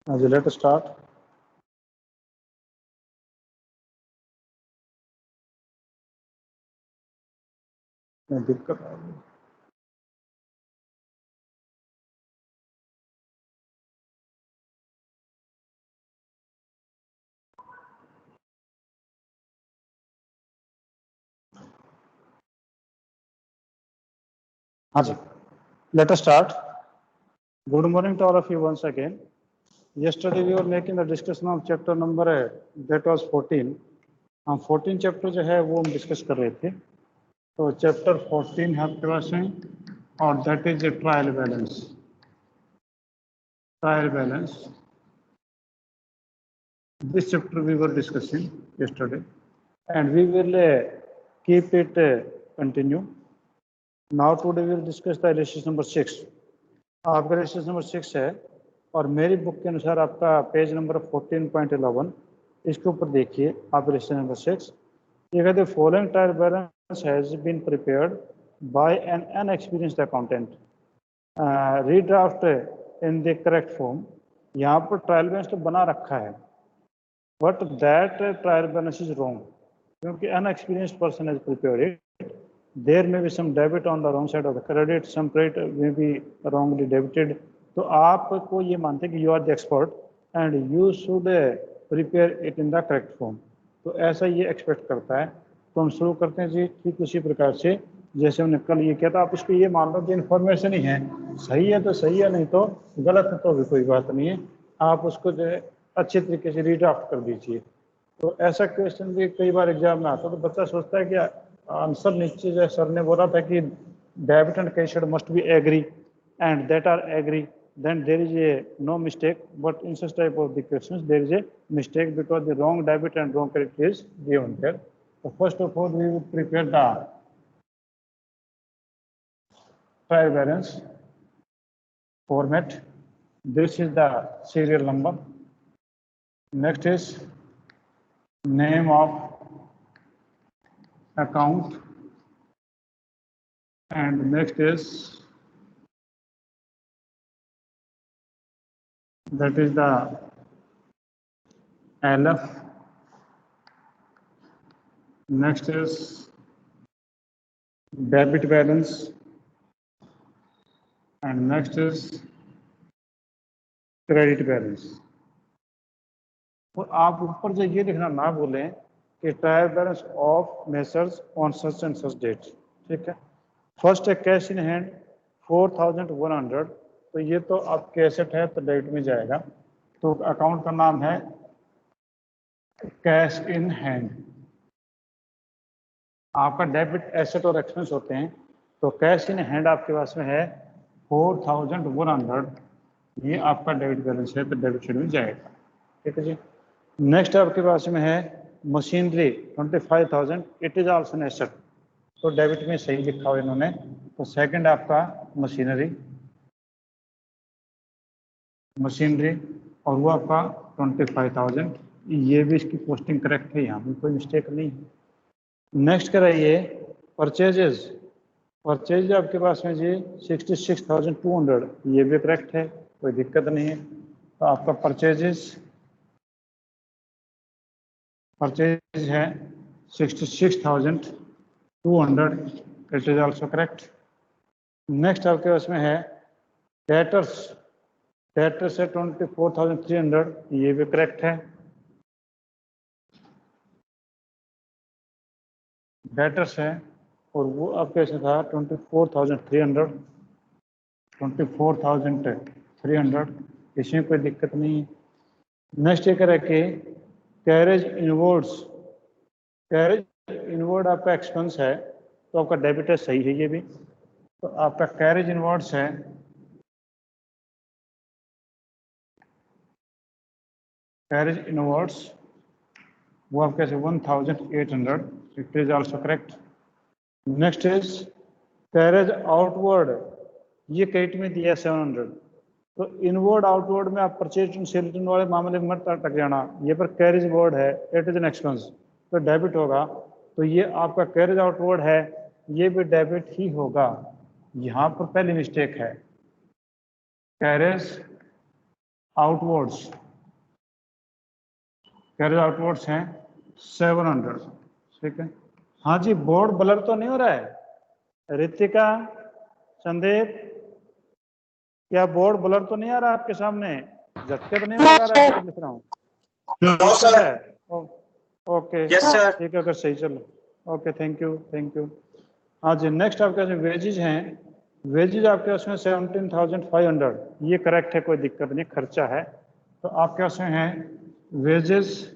Let's start. दिक्कत आ गई। हाँ जी, let us start. Good morning to all of you once again. Yesterday we were making the discussion of chapter number that was 14. हम 14 chapter जो है वो हम discuss कर रहे थे। तो चैप्टर 14 है आपके पास में और that is trial balance. Trial balance, this chapter we were discussing yesterday and we will keep it continue. Now today we will discuss the illustration number 6. आपका illustration number 6 है और मेरी बुक के अनुसार आपका पेज नंबर 14.11 इसके ऊपर देखिए आप illustration number 6 ये कहते हैं following trial balance has been prepared by an inexperienced accountant. Redraft in the correct form. यहाँ पर ट्रायल बैलेंस तो बना रखा है but that trial balance is wrong क्योंकि inexperienced person has prepared it. There may be some debit on the wrong side of the credit, some credit may be wrongly debited. तो आपको ये मानते हैं कि you are the expert and you should prepare it in the correct form. तो ऐसा ये expect करता है. तो हम शुरू करते हैं जी ठीक उसी प्रकार से जैसे हमने कल ये किया था. आप इसको ये मान लो कि इन्फॉर्मेशन ही है, सही है तो सही है, नहीं तो गलत है तो भी कोई बात नहीं है. आप उसको जो है अच्छे तरीके से रीड्राफ्ट कर दीजिए. तो ऐसा क्वेश्चन भी कई बार एग्जाम में आता है. तो बच्चा सोचता है कि आंसर नीचे जो सर ने बोला था कि debit and credit must be agree and that are agree, then there is a no mistake, but in such type of the questions there is a mistake because the wrong debit and wrong credit is given there. So first of all we will prepare the trial balance format. This is the serial number. Next is name of account and next is that is the LF. Next is debit balance and next is credit balance. और आप ऊपर से ये लिखना ना बोलें कि trial balance of messrs on such and such date. ठीक है. फर्स्ट है कैश इन हैंड 4100. तो ये तो आप कैसेट है तो डेबिट में जाएगा. तो अकाउंट का नाम है कैश इन हैंड. आपका डेबिट एसेट और एक्सपेंस होते हैं. तो कैश इन हैंड आपके पास में है 4100. ये आपका डेबिट बैलेंस है तो डेबिट साइड में जाएगा. ठीक है जी. नेक्स्ट आपके पास में है machinery 25,000. It is also an asset. तो डेबिट में सही लिखा हुआ इन्होंने. तो सेकंड आपका मशीनरी और वो आपका 25,000. ये भी इसकी पोस्टिंग करेक्ट है, यहाँ भी कोई मिस्टेक नहीं है. नेक्स्ट कराइए परचेजेस. परचेज आपके पास में जी 66,200. ये भी करेक्ट है, कोई दिक्कत नहीं है. तो आपका परचेज है 66,200. It is also correct. Next आपके पास में है डेटर्स है 24,300. ये भी करेक्ट है. डेटर्स है और वो आपके से था 24,300. इसमें कोई दिक्कत नहीं है. नेक्स्ट ये करें कि कैरेज इनवर्ड आपका एक्सपेंस है तो आपका डेबिट है, सही है ये भी. तो आपका कैरेज इनवर्ड्स है वो आपके से 1,800. It is also correct. Next is carriage outward. ये क्रेडिट में दिया 700. तो इनवर्ड आउटवर्ड में आप परचेज एंड सेल रिटर्न वाले मामले में मत अटक जाना. ये पर कैरेज वर्ड है, इट इज एन एक्सपेंस तो डेबिट होगा. तो ये आपका कैरेज आउटवर्ड है, ये भी डेबिट ही होगा. यहाँ पर पहली मिस्टेक है. कैरेज आउटवर्ड्स, कैरेज आउटवर्ड्स हैं 700, ठीक है। हाँ जी, बोर्ड ब्लर तो नहीं हो रहा है रितिका, संदीप, क्या बोर्ड ब्लर तो नहीं आ रहा आपके सामने? झटके तो नहीं लगा रहा है लिख रहा हूँ? No sir. Okay yes sir. ठीक है, अगर सही चलो, okay, thank you thank you. हाँ जी, नेक्स्ट आपके पास वेजेज हैं, वेजेज आपके पास में 17,500, ये करेक्ट है, कोई दिक्कत नहीं, खर्चा है। तो आपके पास में है वेजेस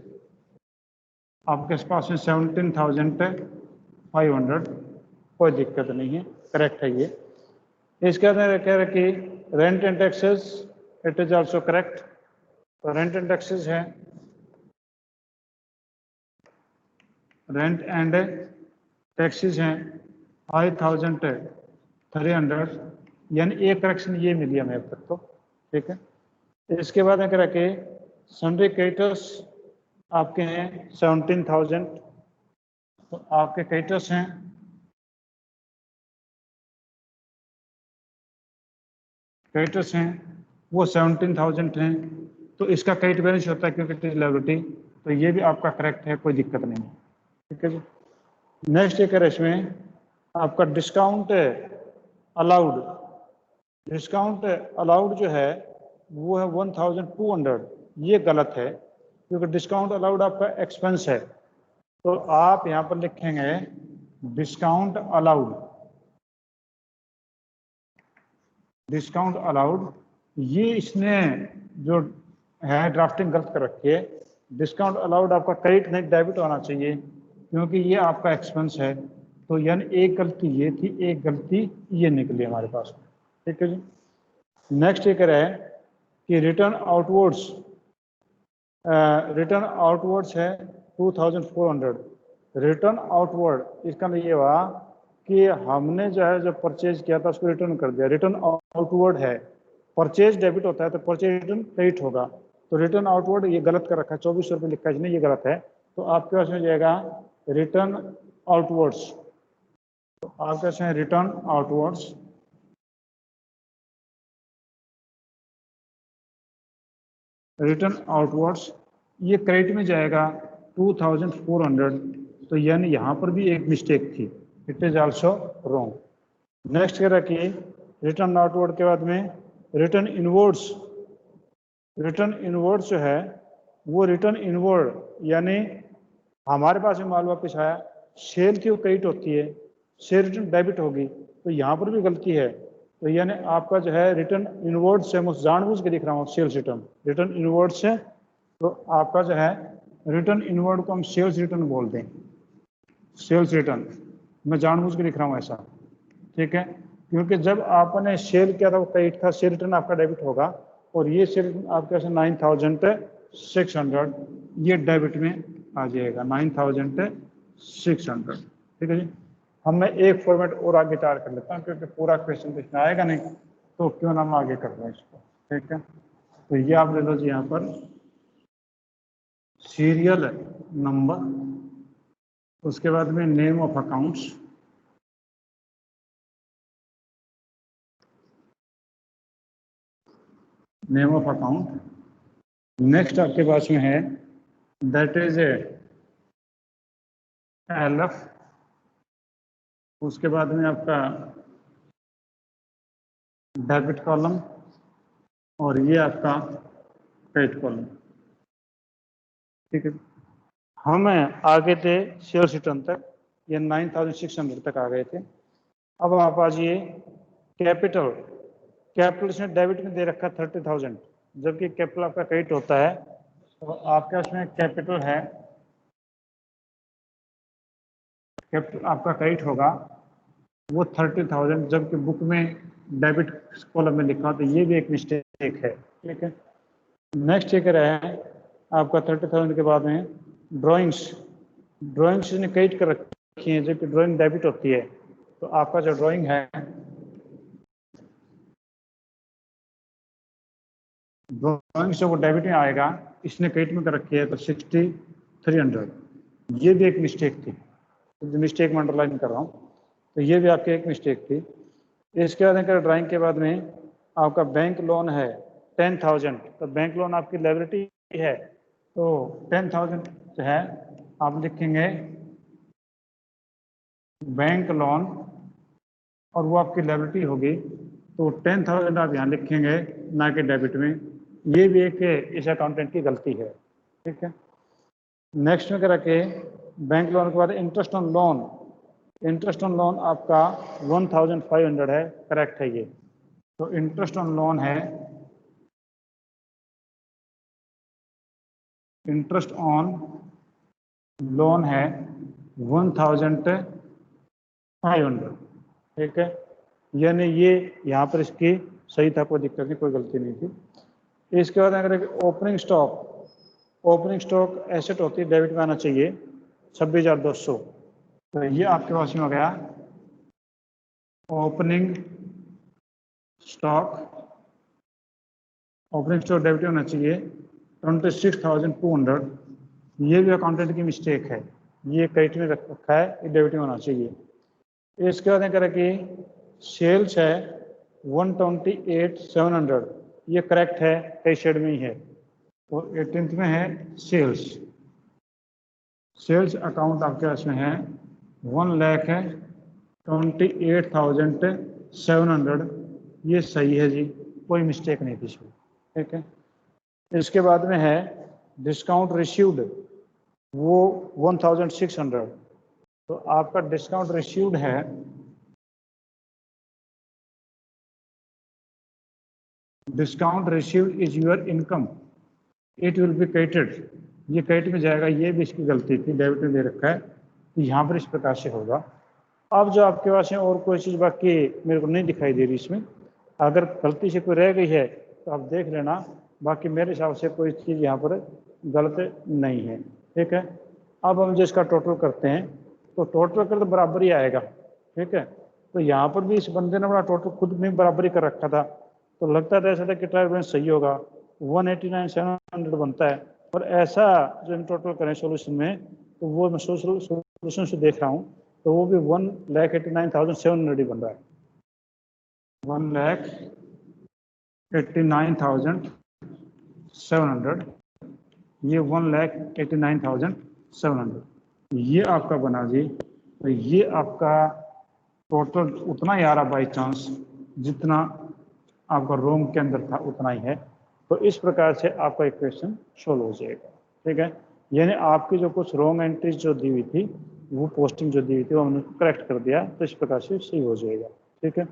आपके पास में 17,500, कोई दिक्कत नहीं है, करेक्ट है ये। इसके अंदर कह रहे कि rent and taxes, it is also correct. तो रेंट एंड टैक्सेस है, रेंट एंड टैक्सेस हैं 5,300, यानी एक करेक्शन ये मिली हमें अब तक तो, ठीक है। इसके बाद कह रहे कि सन्ड्री क्रेडिटर्स आपके हैं 17,000, तो आपके क्रेडिटर्स हैं वो 17,000 हैं, तो इसका क्रेडिट बैलेंस होता है क्योंकि इट इज लायबिलिटी, तो ये भी आपका करेक्ट है, कोई दिक्कत नहीं है, ठीक है जी। नेक्स्ट ये कह इसमें आपका डिस्काउंट अलाउड, डिस्काउंट अलाउड जो है वो है 1,200, ये गलत है क्योंकि डिस्काउंट अलाउड आपका एक्सपेंस है। तो आप यहाँ पर लिखेंगे डिस्काउंट अलाउड, डिस्काउंट अलाउड, ये इसने जो है ड्राफ्टिंग गलत कर रखी है। डिस्काउंट अलाउड आपका क्रेडिट नहीं डेबिट होना चाहिए क्योंकि ये आपका एक्सपेंस है। तो यानी एक गलती ये थी, एक गलती ये निकली हमारे पास, ठीक है जी। नेक्स्ट ये कह रहा है कि रिटर्न आउटवर्ड्स, रिटर्न आउटवर्ड्स है 2,400। रिटर्न आउटवर्ड इसका मतलब ये हुआ कि हमने जो है जो परचेज किया था उसको रिटर्न कर दिया, रिटर्न आउटवर्ड है। परचेज डेबिट होता है तो परचेज रिटर्न क्रेडिट होगा, तो रिटर्न आउटवर्ड ये गलत कर रखा है, 2400 रुपये लिखा है इसने, ये गलत है। तो आपके पास में जाएगा रिटर्न आउटवर्ड्स, तो आपके पास में रिटर्न आउटवर्ड्स, रिटर्न आउटवर्ड्स ये क्रेडिट में जाएगा 2,400, तो यानी यहाँ पर भी एक मिस्टेक थी, it is also wrong. Next कह रहा कि रिटर्न आउटवर्ड के बाद में रिटर्न इनवर्ड्स, रिटर्न इनवर्ड्स जो है वो रिटर्न इनवर्ड यानी हमारे पास में माल वापस आया, सेल की क्रेडिट होती है, सेल रिटर्न डेबिट होगी, तो यहाँ पर भी गलती है। तो यानी आपका जो है रिटर्न इनवर्ड से, मैं जानबूझ के लिख रहा हूँ सेल्स रिटर्न, रिटर्न इनवर्ड से, तो आपका जो है रिटर्न इनवर्ड को हम सेल्स रिटर्न बोलते हैं, सेल्स रिटर्न, मैं जानबूझ के लिख रहा हूँ ऐसा, ठीक है। क्योंकि जब आपने सेल किया था वो क्रेडिट था, सेल रिटर्न आपका डेबिट होगा, और ये सेल आपके 9,600 ये डेबिट में आ जाएगा, 9,600, ठीक है जी। हम मैं एक फॉर्मेट और आगे तैयार कर लेता हूँ क्योंकि पूरा क्वेश्चन तो इसमें आएगा नहीं, तो क्यों ना हम आगे कर रहे हैं इसको, ठीक है। तो ये आप ले लो जी, यहाँ पर सीरियल नंबर, उसके बाद में name of accounts, name of account. Next आपके पास में है दैट इज LF, उसके बाद में आपका डेबिट कॉलम, और ये आपका क्रेडिट कॉलम, ठीक है। हम आगे थे सेल्स रिटर्न तक, ये 9,600 तक आ गए थे। अब आप आ जाइए कैपिटल, कैपिटल इसने डेबिट में दे रखा 30,000, जबकि कैपिटल आपका क्रेडिट होता है, तो आपके उसमें कैपिटल है, कैपिटल आपका क्रेडिट होगा वो 30,000, जबकि बुक में डेबिट कॉलम में लिखा, तो ये भी एक मिस्टेक है, ठीक है। नेक्स्ट ये कह रहा है आपका 30,000 के बाद में ड्राइंग्स, ड्राइंग्स ने क्रेडिट कर रखी है जबकि ड्राइंग डेबिट होती है, तो आपका जो ड्राइंग है, ड्राइंग से वो डेबिट में आएगा, इसने क्रेडिट में कर रखी है, तो 6,300, ये भी एक मिस्टेक थी, तो मिस्टेक में अंडरलाइन कर रहा हूँ, तो ये भी आपकी एक मिस्टेक थी। इसके बाद ड्राइंग के बाद में आपका बैंक लोन है 10,000, तो बैंक लोन आपकी लायबिलिटी है, तो 10,000 जो है आप लिखेंगे बैंक लोन और वो आपकी लायबिलिटी होगी, तो 10,000 आप यहाँ लिखेंगे ना कि डेबिट में। ये भी एक इस अकाउंटेंट की गलती है, ठीक है। नेक्स्ट में क्या रखे, बैंक लोन के बाद interest on loan. Interest on loan आपका 1,500 है, करेक्ट है ये। तो इंटरेस्ट ऑन लोन है, इंटरेस्ट ऑन लोन है 1,500, ठीक है। यानी ये यहाँ पर इसकी सही था, कोई दिक्कत नहीं, कोई गलती नहीं थी। इसके बाद अगर opening stock, opening stock asset होती है, डेबिट में आना चाहिए 26,200, तो ये आपके पास में हो गया opening stock. Opening stock debit होना चाहिए 26,200। ये भी अकाउंटेंट की मिस्टेक है, ये क्रेडिट में रखा है, ये डेबिट में होना चाहिए। इसके बाद क्या कि सेल्स है 128,700, ये करेक्ट है, कई शेड में ही है। और 18th में है सेल्स, सेल्स अकाउंट आपके पास में है 1,28,700, ये सही है जी, कोई मिस्टेक नहीं थी इसमें, ठीक है। इसके बाद में है डिस्काउंट रिसीव्ड, वो 1,600, तो आपका डिस्काउंट रिसीव्ड है discount received is your income, it will be credited, ये क्रेडिट में जाएगा, ये भी इसकी गलती थी, डेबिट में दे रखा है, तो यहाँ पर इस प्रकार से होगा। अब जो आपके पास है और कोई चीज़ बाकी मेरे को नहीं दिखाई दे रही इसमें, अगर गलती से कोई रह गई है तो आप देख लेना, बाकी मेरे हिसाब से कोई चीज़ यहाँ पर गलत नहीं है, ठीक है। अब हम जो इसका टोटल करते हैं, तो टोटल कर तो बराबर ही आएगा, ठीक है। तो यहाँ पर भी इस बंदे ने अपना टोटल खुद में बराबरी कर रखा था, तो लगता था ऐसा था कि ट्रायल बैलेंस सही होगा, 189,700 बनता है। और ऐसा जो हम टोटल करें सोल्यूशन में, तो वो मैं सोल्यूशन से देख रहा हूँ, तो वो भी 1,89,700 ही बन रहा है, 1,89,700, ये 1,89,700 ये आपका बना जी। तो ये आपका टोटल उतना ही आ रहा बाई चांस, जितना आपका रोम के अंदर था उतना ही है। तो इस प्रकार से आपका इक्वेशन सोल्व हो जाएगा, ठीक है। यानी आपकी जो कुछ रॉन्ग एंट्रीज जो दी हुई थी, वो पोस्टिंग जो दी हुई थी वो हमने करेक्ट कर दिया, तो इस प्रकार से सही हो जाएगा, ठीक है।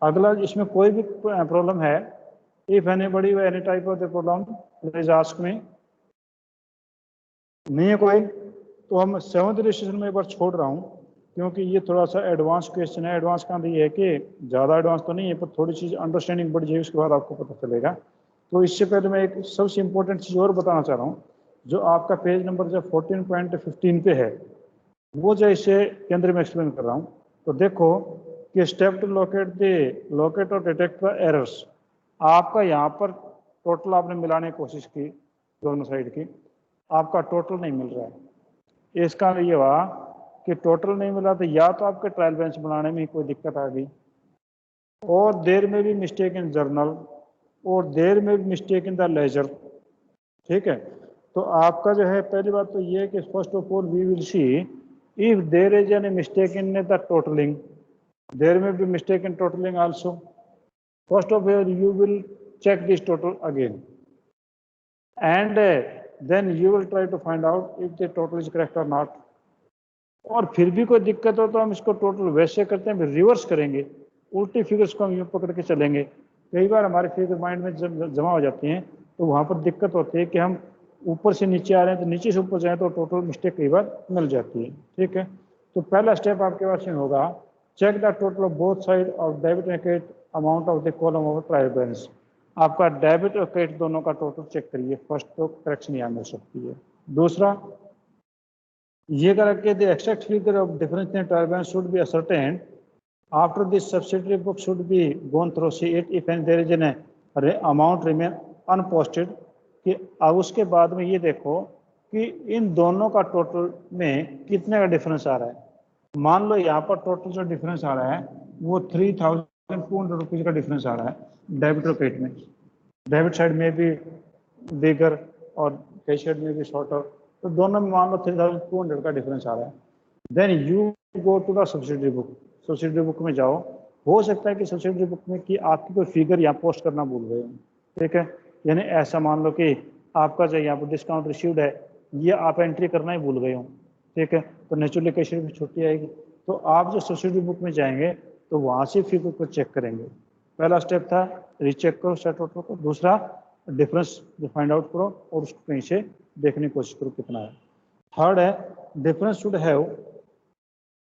अगला, इसमें कोई भी प्रॉब्लम है, if anybody any type of the problem please ask me. नहीं है कोई, तो हम 7th रजिस्ट्रेशन में एक बार छोड़ रहा हूँ, क्योंकि ये थोड़ा सा एडवांस क्वेश्चन है। एडवांस का ये है कि ज़्यादा एडवांस तो नहीं है, पर थोड़ी चीज़ अंडरस्टैंडिंग बढ़ जाएगी, उसके बाद आपको पता चलेगा। तो इससे पहले मैं एक सबसे इम्पोर्टेंट चीज़ और बताना चाह रहा हूँ, जो आपका पेज नंबर जो 14.15 पे है, वो जो इसे केंद्र में एक्सप्लेन कर रहा हूँ। तो देखो कि स्टेप टू लोकेट और डिटेक्ट द एरर्स, आपका यहाँ पर टोटल आपने मिलाने की कोशिश की दोनों साइड की, आपका टोटल नहीं मिल रहा है। इसका ये हुआ कि टोटल नहीं मिला, तो या तो आपके ट्रायल बैलेंस बनाने में कोई दिक्कत आ गई, और देर may be mistake in journal, और देर may be mistake in the laser, ठीक है। तो आपका जो है, पहली बात तो ये है कि first of all we will see if there is any mistake in the totalling, there may be mistake in totalling also. First of all you will check this total again, and then you will try to find out if the total is correct or not. और फिर भी कोई दिक्कत हो तो हम इसको total वैसे करते हैं, रिवर्स करेंगे, उल्टी फिगर्स को हम यूँ पकड़ के चलेंगे। कई बार हमारे फिगर माइंड में जब जमा हो जाती हैं, तो वहाँ पर दिक्कत होती है कि हम ऊपर से नीचे आ रहे हैं, तो नीचे से ऊपर जाए तो टोटल मिस्टेक कई बार मिल जाती है, ठीक है। तो पहला स्टेप आपके पास में होगा, check the total of both side of debit and credit amount of the column of trial balance. आपका डेबिट और क्रेडिट दोनों का टोटल चेक करिए, फर्स्ट तो करेक्शन यहाँ मिल सकती है। दूसरा, ये करके the exact figure of difference in trial balance should be ascertained after this subsidiary book should be gone through, see it if and there is an amount remain unposted. कि अब उसके बाद में ये देखो कि इन दोनों का टोटल में कितने का डिफरेंस आ रहा है। मान लो यहाँ पर टोटल जो डिफरेंस आ रहा है वो 3,200 रुपीज़ का डिफरेंस आ रहा है डेबिट और क्रेडिट में। डेबिट साइड में भी बिगर और क्रेडिट साइड में भी शॉर्टर, तो दोनों में मान लो 3200 का डिफरेंस आ रहा है। Then you go to the subsidiary book, subsidiary book में जाओ, हो सकता है कि सब्सिडरी बुक में कि आपकी कोई फिगर यहाँ पोस्ट करना भूल गए हो, ठीक है, यानी ऐसा मान लो कि आपका जो यहाँ पर डिस्काउंट रिसीव्ड है ये आप एंट्री करना ही भूल गए हो, ठीक है, तो नेचुरली कैशियर में छुट्टी आएगी। तो आप जो सब्सिडरी बुक में जाएंगे तो वहाँ से फिगर को चेक करेंगे। पहला स्टेप था रीचेक करो सेट आउट करो, दूसरा डिफरेंस फाइंड आउट करो और उसको कहीं से देखने की कोशिश करो कितना है। थर्ड है difference should have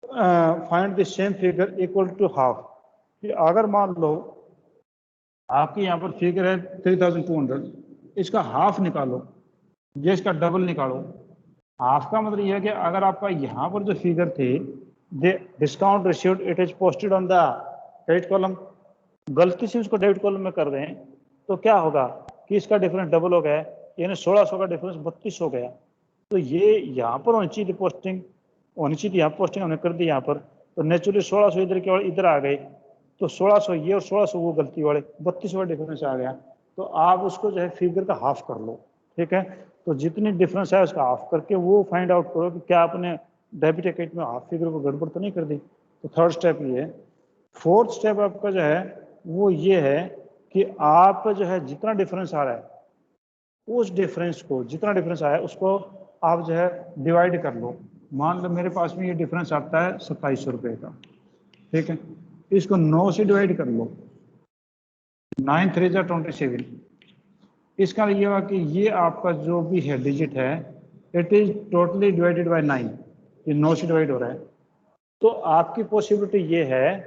find the same figure equal to half, कि अगर मान लो आपकी यहाँ पर फिगर है 3200, इसका हाफ निकालो या इसका डबल निकालो। हाफ का मतलब यह है कि अगर आपका यहाँ पर जो फिगर थी the discount received it is posted on the credit column, गलती से उसको डेबिट कॉलम में कर दें तो क्या होगा कि इसका डिफरेंस डबल हो गया, यानी 1600 का डिफरेंस 3200 हो गया। तो ये यहाँ पर होनी चाहिए पोस्टिंग, होनी चाहिए यहाँ पोस्टिंग हमने कर दी यहाँ पर, तो नेचुरली 1600 इधर के इधर आ गए, तो 1600 ये और 1600 वो गलती वाले 3200 का डिफरेंस आ गया। तो आप उसको जो है फिगर का हाफ कर लो, ठीक है, तो जितनी डिफरेंस है उसका हाफ करके वो फाइंड आउट करो कि क्या आपने डेबिट अकाउंट में हाफ फिगर को गड़बड़ तो नहीं कर दी। तो थर्ड स्टेप ये है। फोर्थ स्टेप आपका जो है वो ये है कि आप जो है जितना डिफरेंस आ रहा है उस डिफरेंस को, जितना डिफरेंस आया उसको आप जो है डिवाइड कर लो। मान लो मेरे पास में ये डिफरेंस आता है 2700 रुपये का, ठीक है, इसको 9 से डिवाइड कर लो, 9 3 जा 27। इसका ये हुआ कि ये आपका जो भी है डिजिट है it is totally divided by 9, ये 9 से डिवाइड हो रहा है। तो आपकी पॉसिबिलिटी ये है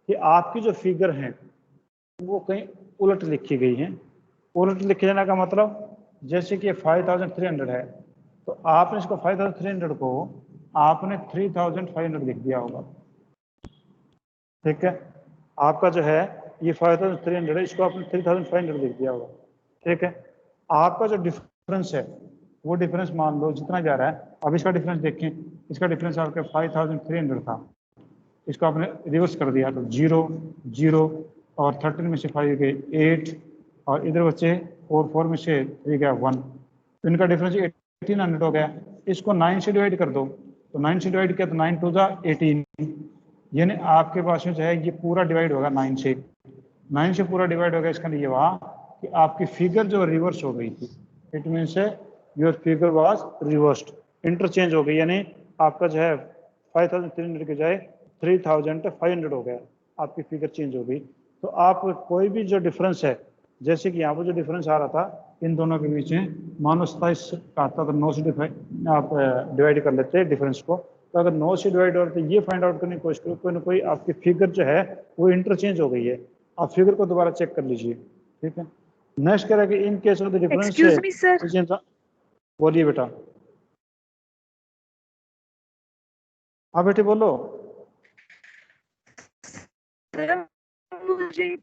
कि आपकी जो फिगर हैं वो कहीं उलट लिखी गई हैं। उलट लिखे जाने का मतलब जैसे कि 5300 है तो आपने इसको 5300 को आपने 3500 लिख दिया होगा, ठीक है, आपका जो है ये 5300 है, इसको आपने 3500 लिख दिया होगा, ठीक है। आपका जो डिफरेंस है वो डिफरेंस मान लो जितना जा रहा है, अब इसका डिफरेंस देखें, इसका डिफरेंस आपका 5300 था, इसको आपने रिवर्स कर दिया तो 0 0 और 13 में से 5 गए 8 और इधर बचे 4 4 में से 3 गया 1, तो इनका डिफरेंस 1800 हो गया। इसको 9 से डिवाइड कर दो, तो 9 से डिवाइड किया तो 9 2 18, यानी आपके पास में जो है ये पूरा डिवाइड होगा 9 से, 9 से पूरा डिवाइड होगा। इसका लिए हुआ कि आपकी फिगर जो रिवर्स हो गई थी, it means your figure was reversed, interchange हो गई, यानी आपका जो है 5300 के जाए 3500 हो गया, आपकी फिगर चेंज हो गई। तो आप कोई भी जो डिफरेंस है, जैसे कि यहाँ पर जो डिफरेंस आ रहा था इन दोनों के बीच में, मानो 27 का आता तो 9 से आप डिवाइड कर लेते हैं डिफरेंस को, तो अगर 9 से डिवाइड हो रहा तो ये फाइंड आउट करने की कोशिश करो कोई ना कोई आपकी फिगर जो है वो इंटरचेंज हो गई है, आप फिगर को दोबारा चेक कर लीजिए, ठीक है। नेक्स्ट करें कि in case of the difference excuse me sir, बोलिए बेटा। हाँ बेटे बोलो। सर मुझे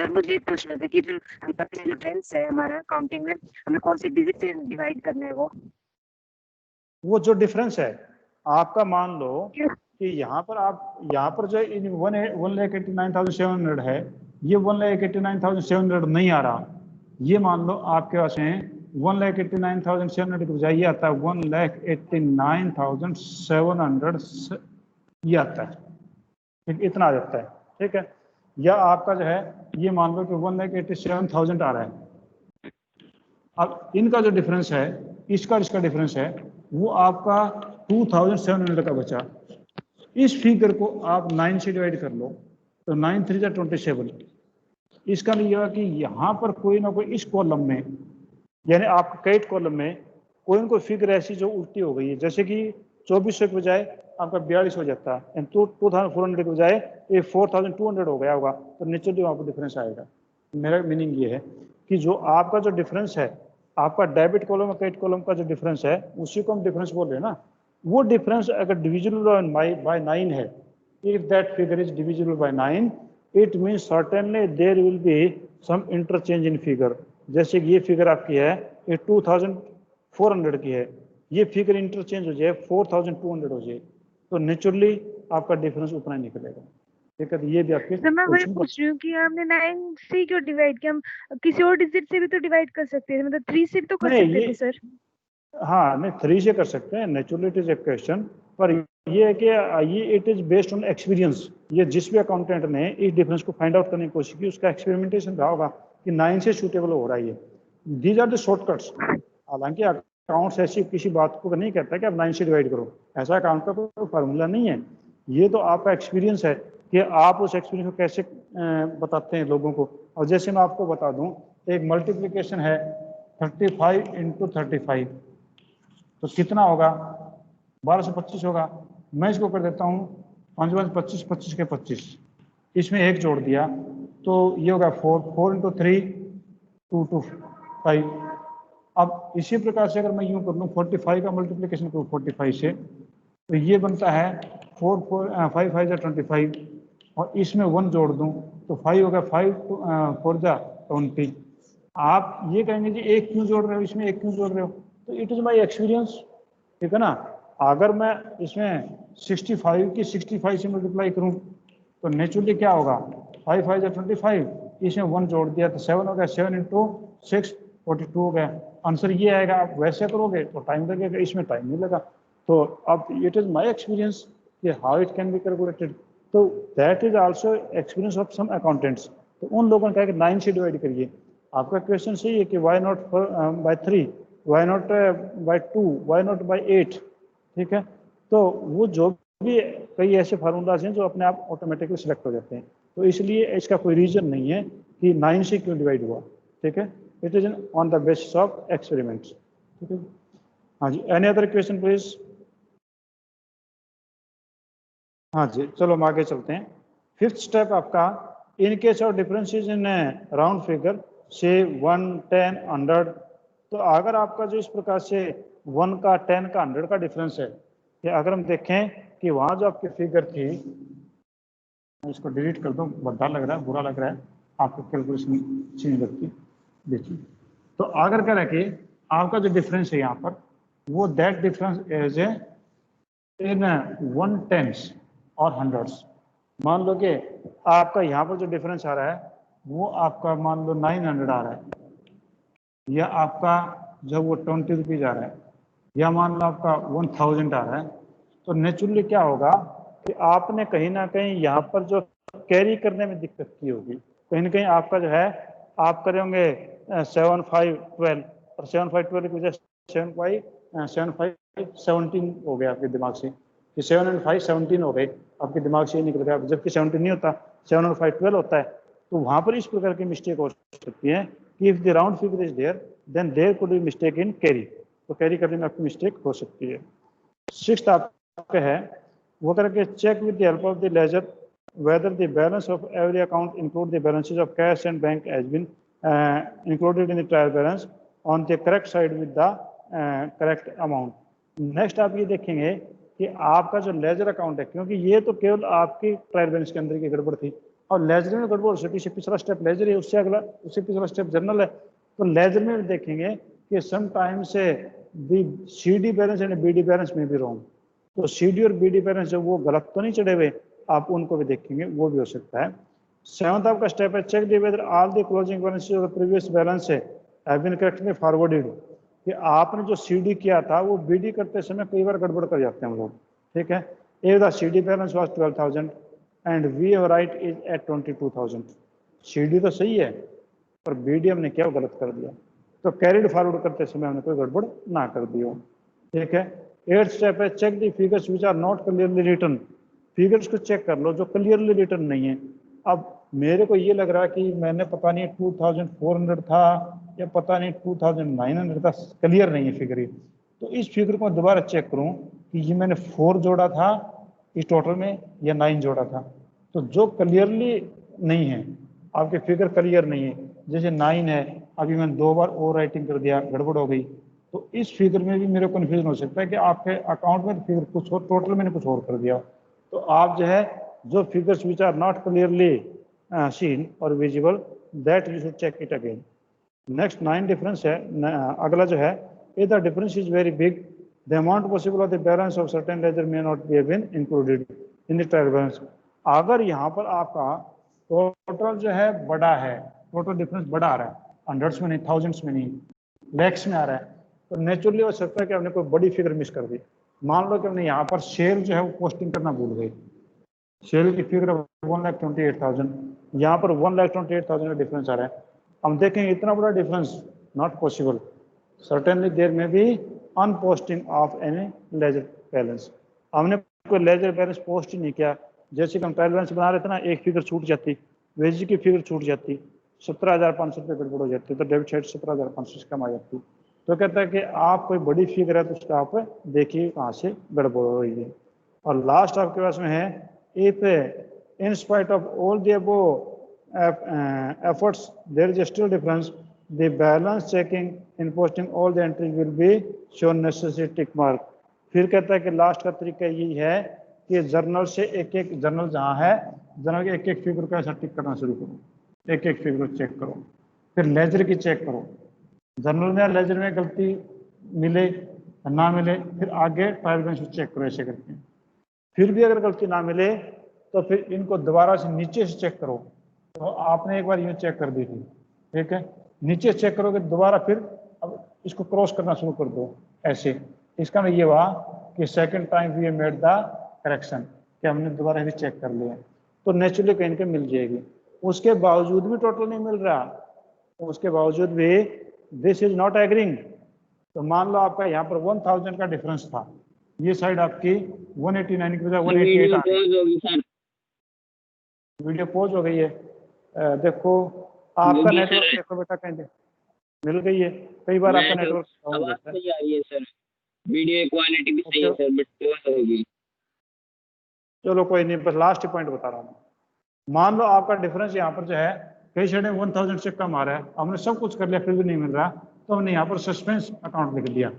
मुझे पूछना था कि जो डिफरेंस है हमारा अकाउंटिंग में, हमें कौन सी डिजिट से डिवाइड करना है वो जो डिफरेंस है आपका, मान लो कि यहाँ पर आप यहाँ पर जो 1,89,700 है, ये 1,89,700 नहीं आ रहा, ये मान लो आपके पास में 1,89,700 के बजाय ये आता है 1,89,700 ये आता है, ठीक, इतना आ जाता है, ठीक है। या आपका जो है ये मान लो कि 1,87,000 आ रहा है। अब इनका जो डिफरेंस है, इसका इसका डिफरेंस है वो आपका 2,700 का बचा। इस फिगर को आप 9 से डिवाइड कर लो, तो 9 3 27। इसका लिए कि यहाँ पर कोई ना कोई इस कॉलम में, यानी आपके क्रेडिट कॉलम में कोई ना कोई फिगर ऐसी जो उल्टी हो गई है, जैसे कि 2400 के बजाय आपका 42 हो जाता है, 2400 के बजाय ये 4200 हो गया होगा, तो नेचुरली वहाँ पर डिफरेंस आएगा। मेरा मीनिंग ये है कि जो आपका जो डिफरेंस है, आपका डेबिट कॉलम और क्रेडिट कॉलम का जो डिफरेंस है उसी को हम डिफरेंस बोल रहे हैं ना। वो डिफरेंस अगर डिविजिबल बाय 9 है, if that figure is divisible by 9, it means certainly there will be some interchange in figure. जैसे कि ये फिगर आपकी है ये 2400 की है, ये फिगर इंटरचेंज हो जाए 4200 हो जाए, तो नेचुरली आपका डिफरेंस उतना ही निकलेगा, ठीक है, तो ये भी आपके सर मैं वही क्वेश्चन पूछ रही हूँ कि हमने 9 से क्यों डिवाइड किया, हम किसी और डिजिट से भी तो डिवाइड कर सकते थे, मतलब 3 से भी तो कर नहीं, सकते थे ये सर। हाँ नहीं 3 से कर सकते हैं, naturally it is a question, पर ये है कि ये it is based on experience. ये जिस भी अकाउंटेंट ने इस डिफरेंस को फाइंड आउट करने की कोशिश की, उसका एक्सपेरिमेंटेशन रहा होगा कि 9 से सूटेबल हो रहा है ये। These are the shortcuts. हालांकि अकाउंट्स ऐसी किसी बात को नहीं कहता कि आप 9 से डिवाइड करो, ऐसा अकाउंट का कोई फार्मूला नहीं है। ये तो आपका एक्सपीरियंस है कि आप उस एक्सपीरियंस को कैसे बताते हैं लोगों को। और जैसे मैं आपको बता दूं, एक मल्टीप्लिकेशन है 35 इंटू 35, तो कितना होगा, 1225 होगा। मैं इसको कर देता हूँ 5 5 25, 25 के 25, इसमें एक जोड़ दिया तो ये होगा 4 इंटू 3 2 2 5। अब इसी प्रकार से अगर मैं यूं कर लूँ 45 का मल्टीप्लिकेशन करूँ 45 से, तो ये बनता है 5 5 25, और इसमें 1 जोड़ दूं तो 5 होगा, 5 4 20। आप ये कहेंगे जी एक क्यों जोड़ रहे हो, इसमें एक क्यों जोड़ रहे हो, तो इट इज माई एक्सपीरियंस, ठीक है ना। अगर मैं इसमें 65 की 65 से मल्टीप्लाई करूं तो नेचुरली क्या होगा, 5 5 25, इसमें 1 जोड़ दिया तो 7 हो गया, 7 इंटू 6 42 हो गया। आंसर ये आएगा। आप वैसे करोगे तो टाइम लगेगा, इसमें टाइम नहीं लगा। तो अब इट इज माई एक्सपीरियंस कि how it can be calculated. तो that is also experience of some accountants. तो उन लोगों ने कहा कि 9 से डिवाइड करिए। आपका क्वेश्चन सही है कि why not by 3, why not by 2, why not by 8, ठीक है। तो वो जो भी कई ऐसे फार्मूलाज हैं जो अपने आप ऑटोमेटिकली सिलेक्ट हो जाते हैं, तो इसलिए इसका कोई रीजन नहीं है कि 9 से क्यों डिवाइड हुआ, ठीक है। It is on the basis of experiments, ठीक है। हाँ जी, एनी अदर क्वेश्चन प्लीज। हाँ जी, चलो हम आगे चलते हैं। फिफ्थ स्टेप आपका, in case of differences in round figure से 1 10 100, तो अगर आपका जो इस प्रकार से 1 का 10 का 100 का डिफरेंस है, कि अगर हम देखें कि वहां जो आपकी फिगर थी, इसको डिलीट कर दो, बड़ा लग रहा है, बुरा लग रहा है, आपको कैलकुलेशन अच्छी नहीं लगती, देखिए। तो अगर कह रहा है कि आपका जो डिफरेंस है यहाँ पर, वो दैट डिफरेंस एज ए इन 1/10 और 100s। मान लो कि आपका यहाँ पर जो डिफरेंस आ रहा है वो आपका मान लो 900 आ रहा है, या आपका जब वो 20 रुपीज आ रहा है, या मान लो आपका 1000 आ रहा है, तो नेचुरली क्या होगा कि आपने कहीं ना कहीं यहाँ पर जो कैरी करने में दिक्कत की होगी। कहीं ना कहीं आपका जो है, आप करे होंगे 7 5 12, और 7 5 12 की वजह 7 5 17 हो गया आपके दिमाग से, कि 7 और 5 17 हो गए, आपके दिमाग से ये निकल गया, जबकि 17 नहीं होता, 7 और 5 12 होता है। तो वहां पर इस प्रकार की मिस्टेक हो सकती है कि if the round figure is there then there could be mistake in carry, तो कैरी करने में आपकी मिस्टेक हो सकती है। सिक्स्थ आपका है, वो करके check with the help of the ledger whether the balance of every account include the balances of cash and bank has been included in the trial balance on the correct side with the correct amount। Next आप ये देखेंगे कि आपका जो ledger account है, क्योंकि ये तो केवल आपकी ट्रायल बैलेंस के अंदर की गड़बड़ थी, और लेजर में गड़बड़ हो सकती है, पिछला स्टेप लेजर है, उससे अगला उससे पिछला स्टेप जर्नल है। तो लेजर में देखेंगे कि सम टाइम से CD balance and BD balance में भी रॉन्ग, तो CD और BD बैलेंस जब वो गलत तो नहीं चढ़े हुए, आप उनको भी देखेंगे, वो भी हो सकता है। सेवंथ आपका स्टेप है, check the whether all the closing balances of the previous balance have been correctly forwarded, कि आपने जो CD किया था वो BD करते समय कई बार गड़बड़ कर जाते हैं हम लोग, ठीक है। If the CD balance was 12,000 and we have write is at 22,000, CD तो सही है पर BD हमने क्या गलत कर दिया, तो कैरिड फॉरवर्ड करते समय हमने कोई गड़बड़ ना कर दी हो, ठीक है। एट स्टेप है, check the figures which are not clearly written, figures को चेक कर लो जो क्लियरली रिटर्न नहीं है। अब मेरे को ये लग रहा है कि मैंने पता नहीं 2400 था या पता नहीं 2900 था, क्लियर नहीं है फिगर ये, तो इस फिगर को दोबारा चेक करूं कि ये मैंने 4 जोड़ा था इस टोटल में या 9 जोड़ा था। तो जो क्लियरली नहीं है, आपके फिगर क्लियर नहीं है, जैसे 9 है, अभी मैंने 2 बार ओवर राइटिंग कर दिया, गड़बड़ हो गई, तो इस फिगर में भी मेरे को कन्फ्यूजन हो सकता है कि आपके अकाउंट में फिगर कुछ और, टोटल मैंने कुछ और कर दिया। तो आप जो है, जो figures which are not clearly seen और visible, that you should check it again. Next 9 difference है, अगला जो है, if the difference is very big the amount possible of the balance of certain ledger may not be been included in the trial balance. अगर यहाँ पर आपका total जो है बड़ा है, टोटल डिफरेंस बड़ा आ रहा है, हंड्रेड्स में नहीं, थाउजेंड्स में नहीं, लैक्स में आ रहा है, तो नेचुरली हो सकता है कि हमने कोई बड़ी फिगर मिस कर दी। मान लो कि हमने यहाँ पर सेल जो है वो पोस्टिंग करना भूल गए, सेल की फिगर 1,28,000, यहाँ पर 1,28,000 का डिफरेंस आ रहा है। हम देखेंगे इतना बड़ा difference not possible, certainly there may be unposting of any ledger balance. हमने कोई लेजर बैलेंस पोस्ट ही नहीं किया, जैसे कि हम ट्रायल बैलेंस बना रहे थे ना, एक फिगर छूट जाती, वेजी की फिगर छूट जाती, 17,500 रुपये गड़बड़ हो जाती, तो डेबिट साइड 17,500 से कम आ जाती। तो कहता है कि आप कोई बड़ी फिगर है तो उसका आप देखिए कहाँ से गड़बड़ हो रही है। और लास्ट आपके पास में है, if in spite of all the above efforts there is a still difference, the balance checking in posting all the entries will be shown necessary tick mark। फिर कहता है कि लास्ट का तरीका यही है कि जर्नल से एक एक जर्नल जहाँ है, जर्नल के एक एक फिगर को ऐसा टिक करना शुरू करो, एक एक फिगर को चेक करो, फिर लेजर की चेक करो, जर्नल में लेजर में गलती मिले ना मिले, फिर आगे ट्रायल बैलेंस चेक करो ऐसे करके। फिर भी अगर गलती ना मिले तो फिर इनको दोबारा से नीचे से चेक करो। तो आपने एक बार यूँ चेक कर दी थी, ठीक है, नीचे चेक करोगे दोबारा, फिर अब इसको क्रॉस करना शुरू कर दो ऐसे। इसका मतलब ये हुआ कि second time we made the correction, कि हमने दोबारा भी चेक कर लिया, तो नेचुरली कहीं के मिल जाएगी। उसके बावजूद भी टोटल नहीं मिल रहा, उसके बावजूद भी दिस इज नॉट एग्रीइंग। तो मान लो आपका यहाँ पर 1,000 का डिफरेंस था, ये साइड आपकी 189 की बजाय 188 आ गई। वीडियो पॉज हो गई है, देखो आपका नेटवर्क देखो बेटा, कहीं मिल गई है, कई बार आपका नेटवर्क सही आ रही है सर, वीडियो क्वालिटी भी सही है सर, बट पॉज हो गई। चलो कोई नहीं, बस लास्ट पॉइंट बता रहा हूँ। मान लो आपका डिफरेंस यहाँ पर जो है कई साइड में 1,000 से कम आ रहा है, हमने सब कुछ कर लिया फिर भी नहीं मिल रहा, तो हमने यहाँ पर सस्पेंस अकाउंट लिख दिया,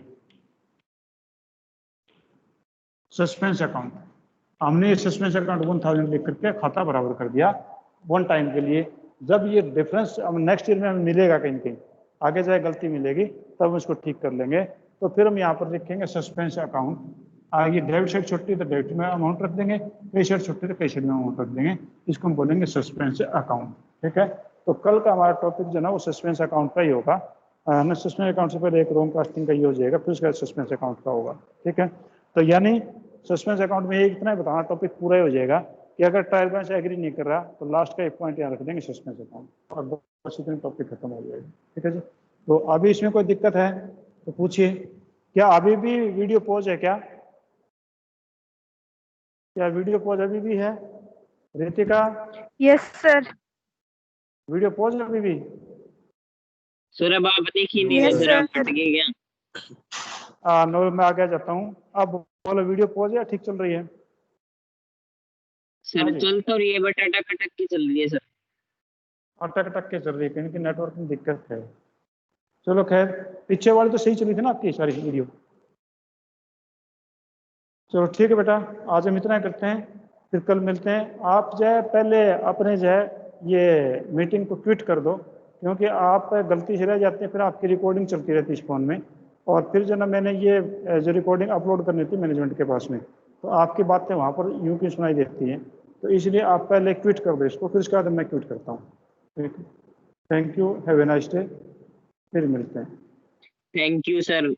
सस्पेंस अकाउंट। हमने ये सस्पेंस अकाउंट 1,000 लिख करके खाता बराबर कर दिया वन टाइम के लिए। जब ये डिफरेंस हम नेक्स्ट ईयर में हमें मिलेगा, कहीं कहीं आगे जाए गलती मिलेगी, तब हम इसको ठीक कर लेंगे। तो फिर हम यहाँ पर लिखेंगे सस्पेंस अकाउंट। ये डेबिट साइड छुट्टी तो डेबिट में अमाउंट रख देंगे, क्रेडिट साइड छुट्टी तो क्रेडिट में अमाउंट रख देंगे, इसको हम बोलेंगे सस्पेंस अकाउंट, ठीक है। तो कल का हमारा टॉपिक जो ना वो सस्पेंस अकाउंट का ही होगा, ना सस्पेंस अकाउंट से पहले एक रोम कास्टिंग का ही हो जाएगा, फिर उसके बाद सस्पेंस अकाउंट का होगा, ठीक है। तो यानी सस्पेंस अकाउंट में इतना ही बताना, टॉपिक पूरा ही हो जाएगा कि अगर ट्रायल बैलेंस एग्री नहीं कर रहा तो लास्ट का एक पॉइंट यहाँ रख देंगे सस्पेंस अकाउंट, और बस इतने टॉपिक खत्म हो जाएगा, ठीक है जी। तो अभी इसमें कोई दिक्कत है तो पूछिए। क्या अभी भी वीडियो पॉज है क्या? क्या वीडियो पॉज अभी भी है Ritika? Yes sir. Video pause है अभी भी? सर अब आप देखिए नहीं Yes, सर, आप sir. कट गए क्या? नो, मैं आगे जाता हूँ। अब बोलो, वीडियो पॉज है ठीक चल रही है? सर चल तो रही है बट अटक अटक की चल रही है सर। अटक अटक के चल रही है, कहीं की नेटवर्क में दिक्कत है। चलो खैर, पीछे वाली तो सही चली थी ना आपकी सारी वीडियो? चलो ठीक है बेटा, आज हम इतना करते हैं, फिर कल मिलते हैं। आप जो है पहले अपने जो है ये मीटिंग को ट्वीट कर दो, क्योंकि आप गलती से रह जाते हैं, फिर आपकी रिकॉर्डिंग चलती रहती है इस फ़ोन में, और फिर जो ना मैंने ये जो रिकॉर्डिंग अपलोड करनी थी मैनेजमेंट के पास में, तो आपकी बातें वहाँ पर यूँ की सुनाई देती हैं, तो इसलिए आप पहले ट्वीट कर दो इसको, फिर उसके बाद मैं ट्वीट करता हूँ, ठीक है। Thank you, have a nice day, फिर मिलते हैं। Thank you sir.